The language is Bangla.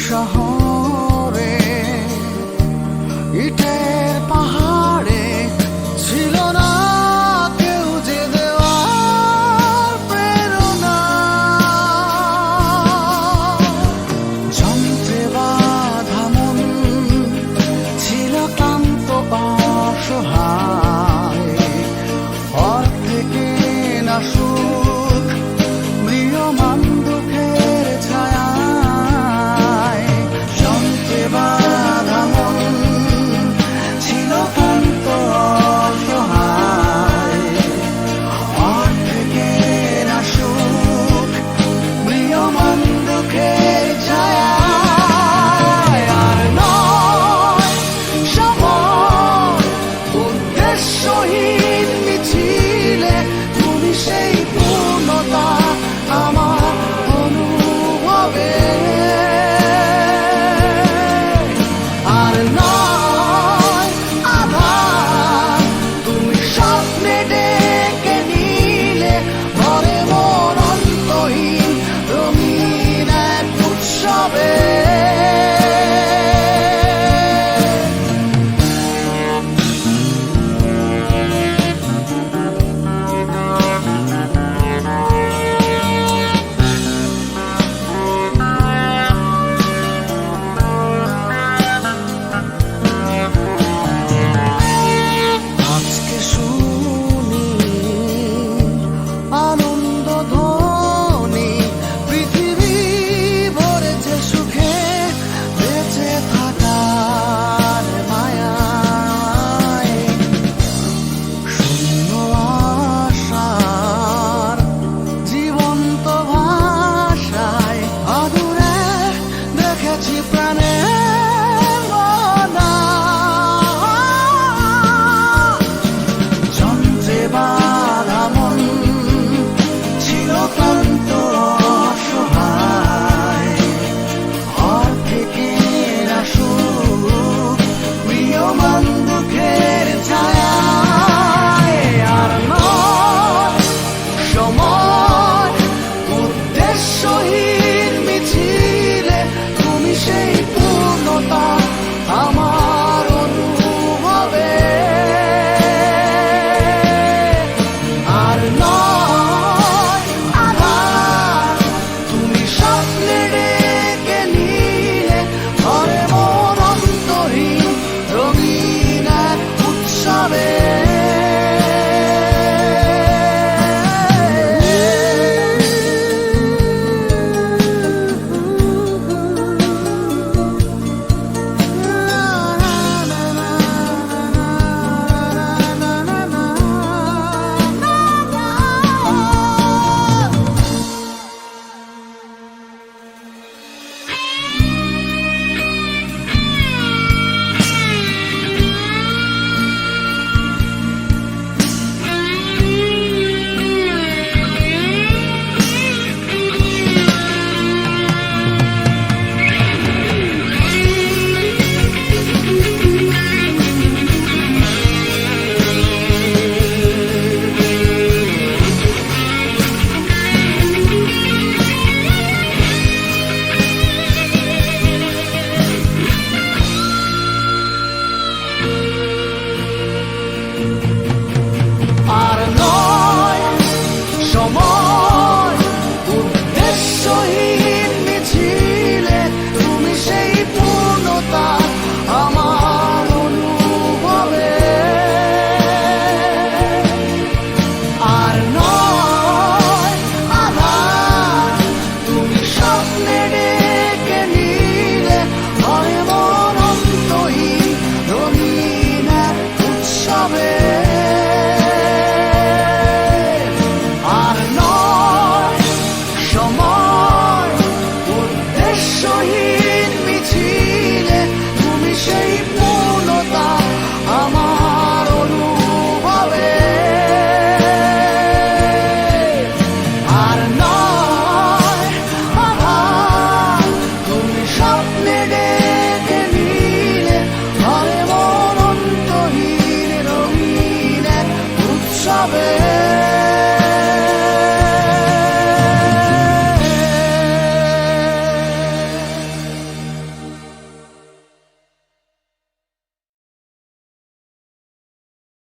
শহরে ইটের পাহাড়ে ছিল না কেউ যে দেওয়ার প্রেরণা। যন্ত্রে বাঁধা মন ছিল ক্লান্ত অসহায়, অর্ধেকে না সুখ ম্রিয়মান দুঃখের ছায়া। বাধা মন ছিল ক্লান্ত অসহায়, অর্ধেকে না সুখ ম্রিয়মান দুঃখের ছায়া। আর নয় সময় উদ্দেশ্যহীন মিছিলে তুমি সেই উৎসবে আর নয় সময় উদ্দেশ্যহীন মিছিলে তুমি সেই পূর্ণতা আমার অনুভবে আর নয় আধার তুমি স্বপ্নে ডেকে নিলে ভয়ে মন অন্তহীন রঙিন এক উৎসবে